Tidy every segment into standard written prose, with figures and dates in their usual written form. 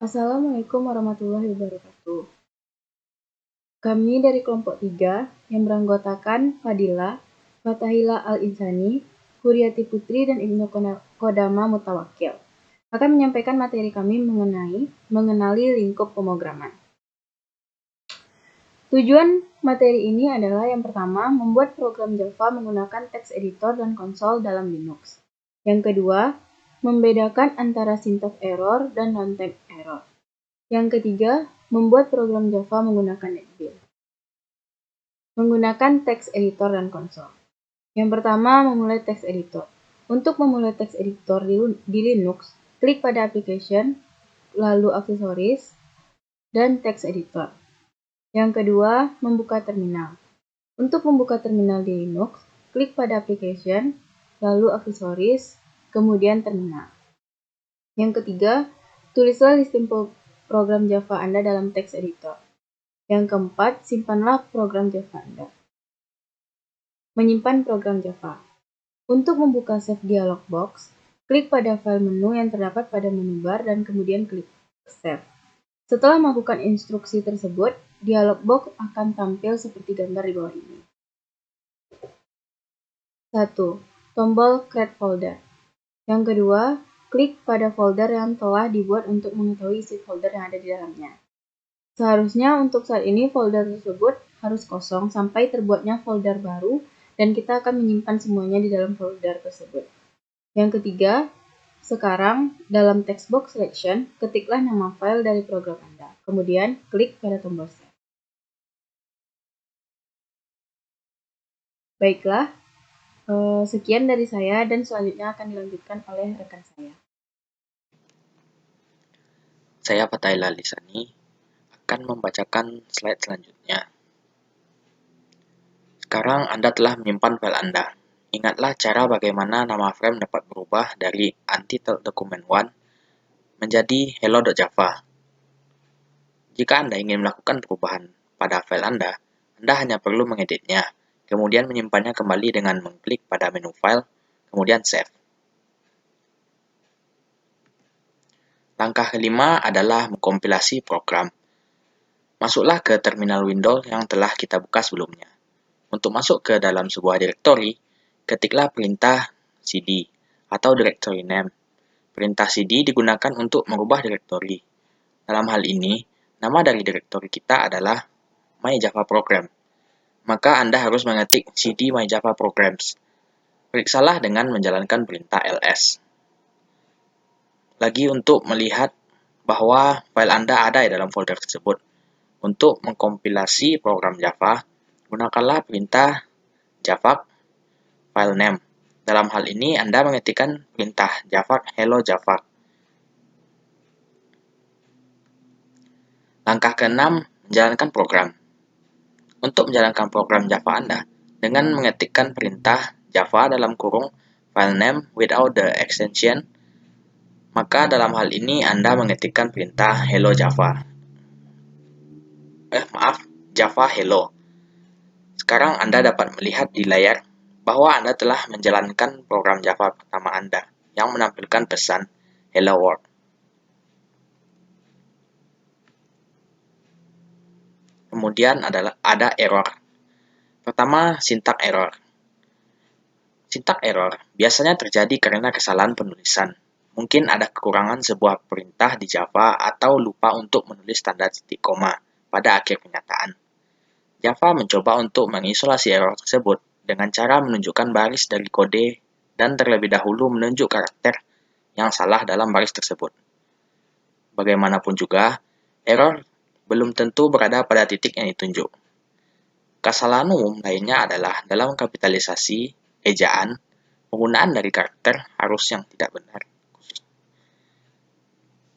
Assalamualaikum warahmatullahi wabarakatuh. Kami dari kelompok 3 yang beranggotakan Fadila, Fatahila Al-Insani, Huryati Putri, dan Ibnu Kodama Mutawakil akan menyampaikan materi kami mengenali lingkup pemrograman. Tujuan materi ini adalah yang pertama, membuat program Java menggunakan text editor dan konsol dalam Linux. Yang kedua, membedakan antara syntax error dan non-type error. Yang ketiga, membuat program Java menggunakan NetBeans. Menggunakan text editor dan konsol. Yang pertama, memulai text editor. Untuk memulai text editor di Linux, klik pada application, lalu aksesoris, dan text editor. Yang kedua, membuka terminal. Untuk membuka terminal di Linux, klik pada application, lalu aksesoris, kemudian terminal. Yang ketiga, tulislah listing program Java Anda dalam text editor. Yang keempat, simpanlah program Java Anda. Menyimpan program Java. Untuk membuka Save dialog box, klik pada file menu yang terdapat pada menu bar dan kemudian klik Save. Setelah melakukan instruksi tersebut, dialog box akan tampil seperti gambar di bawah ini. 1. Tombol Create Folder. Yang kedua, klik pada folder yang telah dibuat untuk mengetahui isi folder yang ada di dalamnya. Seharusnya untuk saat ini folder tersebut harus kosong sampai terbuatnya folder baru dan kita akan menyimpan semuanya di dalam folder tersebut. Yang ketiga, sekarang dalam text box selection, ketiklah nama file dari program Anda. Kemudian klik pada tombol save. Baiklah, sekian dari saya dan selanjutnya akan dilanjutkan oleh rekan saya. Saya Fatahila Al-Insani akan membacakan slide selanjutnya. Sekarang Anda telah menyimpan file Anda. Ingatlah cara bagaimana nama frame dapat berubah dari Untitled Document 1 menjadi hello.java. Jika Anda ingin melakukan perubahan pada file Anda hanya perlu mengeditnya, kemudian menyimpannya kembali dengan mengklik pada menu file, kemudian save. Langkah kelima adalah mengkompilasi program. Masuklah ke terminal Windows yang telah kita buka sebelumnya. Untuk masuk ke dalam sebuah direktori, ketiklah perintah cd atau directory name. Perintah cd digunakan untuk merubah direktori. Dalam hal ini, nama dari direktori kita adalah myjavaprogram. Maka Anda harus mengetik cd myjavaprograms. Periksalah dengan menjalankan perintah ls. Lagi untuk melihat bahwa file Anda ada di dalam folder tersebut. Untuk mengkompilasi program Java, gunakanlah perintah javak file name. Dalam hal ini, Anda mengetikkan perintah javak hello javak. Langkah ke-6, menjalankan program. Untuk menjalankan program Java Anda, dengan mengetikkan perintah java dalam kurung file name without the extension, maka dalam hal ini Anda mengetikkan perintah hello java. Java hello. Sekarang Anda dapat melihat di layar bahwa Anda telah menjalankan program Java pertama Anda yang menampilkan pesan Hello World. Kemudian ada error. Pertama, syntax error. Syntax error biasanya terjadi karena kesalahan penulisan. Mungkin ada kekurangan sebuah perintah di Java atau lupa untuk menulis tanda titik koma pada akhir pernyataan. Java mencoba untuk mengisolasi error tersebut dengan cara menunjukkan baris dari kode dan terlebih dahulu menunjuk karakter yang salah dalam baris tersebut. Bagaimanapun juga, error belum tentu berada pada titik yang ditunjuk. Kesalahan umum lainnya adalah dalam kapitalisasi, ejaan, penggunaan dari karakter harus yang tidak benar,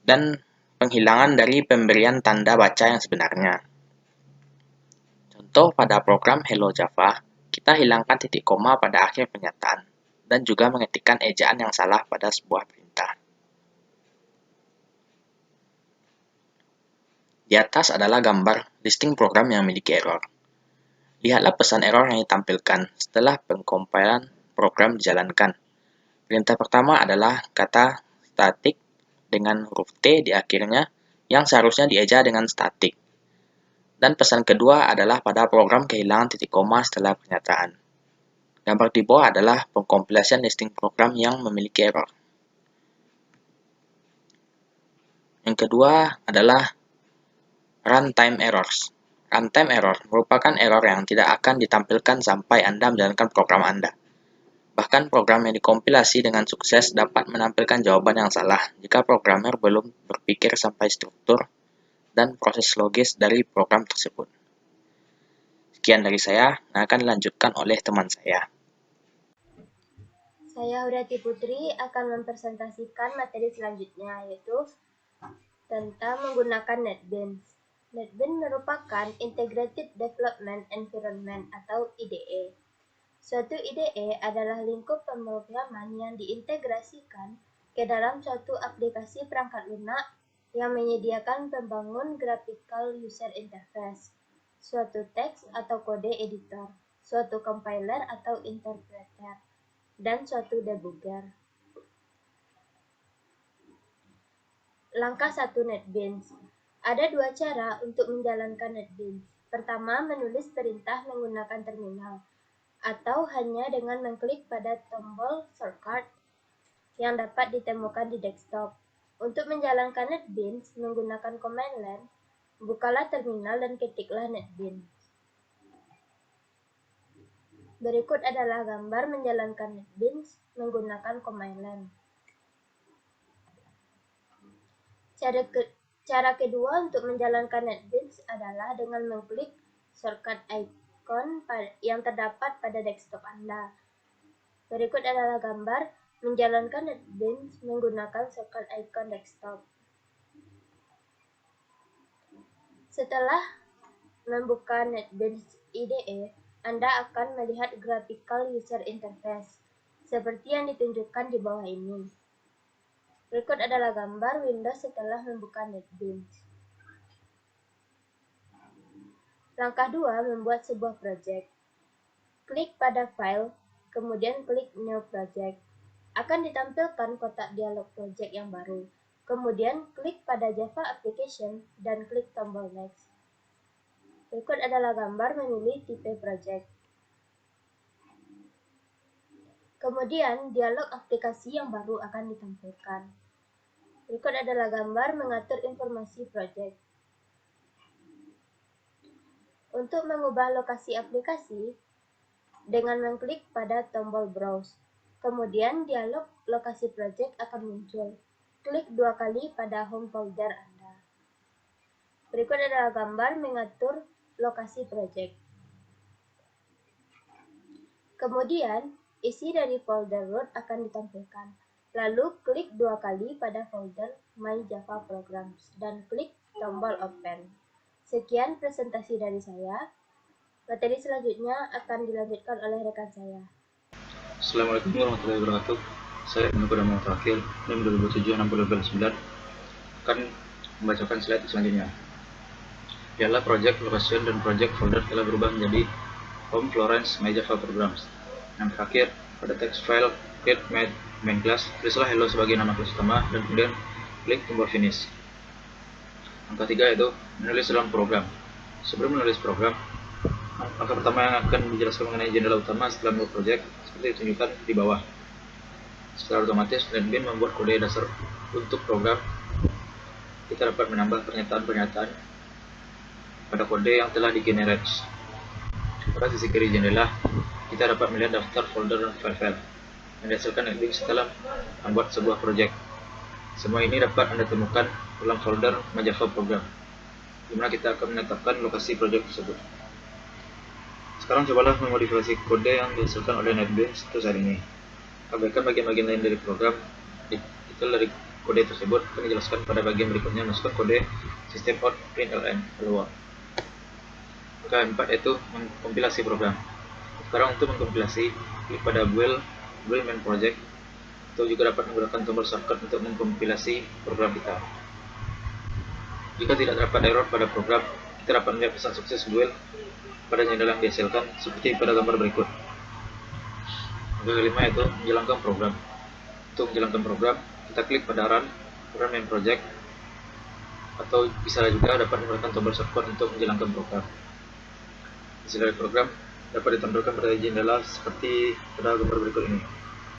dan penghilangan dari pemberian tanda baca yang sebenarnya. Contoh pada program Hello Java, kita hilangkan titik koma pada akhir pernyataan, dan juga mengetikkan ejaan yang salah pada sebuah perintah. Di atas adalah gambar listing program yang memiliki error. Lihatlah pesan error yang ditampilkan setelah pengkompilan program dijalankan. Perintah pertama adalah kata static dengan huruf T di akhirnya, yang seharusnya dieja dengan statik. Dan pesan kedua adalah pada program kehilangan titik koma setelah pernyataan. Gambar di bawah adalah pengkompilasian listing program yang memiliki error. Yang kedua adalah runtime errors. Runtime error merupakan error yang tidak akan ditampilkan sampai Anda menjalankan program Anda. Bahkan program yang dikompilasi dengan sukses dapat menampilkan jawaban yang salah jika programmer belum berpikir sampai struktur dan proses logis dari program tersebut. Sekian dari saya, akan dilanjutkan oleh teman saya. Saya Hurati Putri akan mempresentasikan materi selanjutnya, yaitu tentang menggunakan NetBeans. NetBeans merupakan Integrated Development Environment atau IDE. Suatu IDE adalah lingkup pemrograman yang diintegrasikan ke dalam suatu aplikasi perangkat lunak yang menyediakan pembangun graphical user interface, suatu teks atau kode editor, suatu compiler atau interpreter, dan suatu debugger. Langkah 1 NetBeans. Ada dua cara untuk menjalankan NetBeans. Pertama, menulis perintah menggunakan terminal, atau hanya dengan mengklik pada tombol shortcut yang dapat ditemukan di desktop. Untuk menjalankan NetBeans menggunakan command line, bukalah terminal dan ketiklah NetBeans. Berikut adalah gambar menjalankan NetBeans menggunakan command line. Cara kedua untuk menjalankan NetBeans adalah dengan mengklik shortcut icon yang terdapat pada desktop Anda. Berikut adalah gambar menjalankan NetBeans menggunakan shortcut icon desktop. Setelah membuka NetBeans IDE, Anda akan melihat graphical user interface seperti yang ditunjukkan di bawah ini. Berikut adalah gambar Windows setelah membuka NetBeans. Langkah 2, membuat sebuah project. Klik pada File, kemudian klik New Project. Akan ditampilkan kotak dialog project yang baru. Kemudian klik pada Java Application dan klik tombol Next. Berikut adalah gambar memilih tipe project. Kemudian dialog aplikasi yang baru akan ditampilkan. Berikut adalah gambar mengatur informasi project. Untuk mengubah lokasi aplikasi, dengan mengklik pada tombol Browse. Kemudian dialog lokasi project akan muncul. Klik 2 kali pada home folder Anda. Berikut adalah gambar mengatur lokasi project. Kemudian, isi dari folder root akan ditampilkan. Lalu klik 2 kali pada folder My Java Programs dan klik tombol Open. Sekian presentasi dari saya. Materi selanjutnya akan dilanjutkan oleh rekan saya. Assalamualaikum warahmatullahi wabarakatuh. Saya Ibnu Qudamah Terakhir, NIM 2007-60-9 akan membacakan slide selanjutnya. Ialah project location dan project folder telah berubah menjadi Home Florence My Java Programs. Yang terakhir, pada text file create main class, tulislah hello sebagai nama kelas utama dan kemudian klik tombol finish. Langkah 3 yaitu menulis dalam program. Sebelum menulis program, langkah pertama yang akan dijelaskan mengenai jendela utama setelah membuat project seperti ditunjukkan di bawah. Secara otomatis, NetBeans membuat kode dasar untuk program. Kita dapat menambah pernyataan-pernyataan pada kode yang telah digenerate. Pada sisi kiri jendela, kita dapat melihat daftar folder dan file-file yang dihasilkan NetBeans setelah membuat sebuah project. Semua ini dapat Anda temukan dalam folder My Java Program, di mana kita akan menetapkan lokasi project tersebut. Sekarang cobalah memodifikasi kode yang dihasilkan oleh NetBeans untuk saat ini. Abaikan bagian-bagian lain dari program. Detail dari kode tersebut akan dijelaskan pada bagian berikutnya. Masukkan kode system out println hello. Langkah 4 yaitu mengkompilasi program. Sekarang untuk mengkompilasi, klik pada build main project, atau juga dapat menggunakan tombol shortcut untuk mengkompilasi program kita. Jika tidak terdapat error pada program, kita dapat melihat pesan sukses build pada jendela yang dihasilkan seperti pada gambar berikut. Langkah kelima yaitu menjalankan program. Untuk menjalankan program, kita klik pada run main project. atau bisa juga dapat menggunakan tombol shortcut untuk menjalankan program. Isi dari program dapat ditampilkan pada jendela seperti pada gambar berikut ini.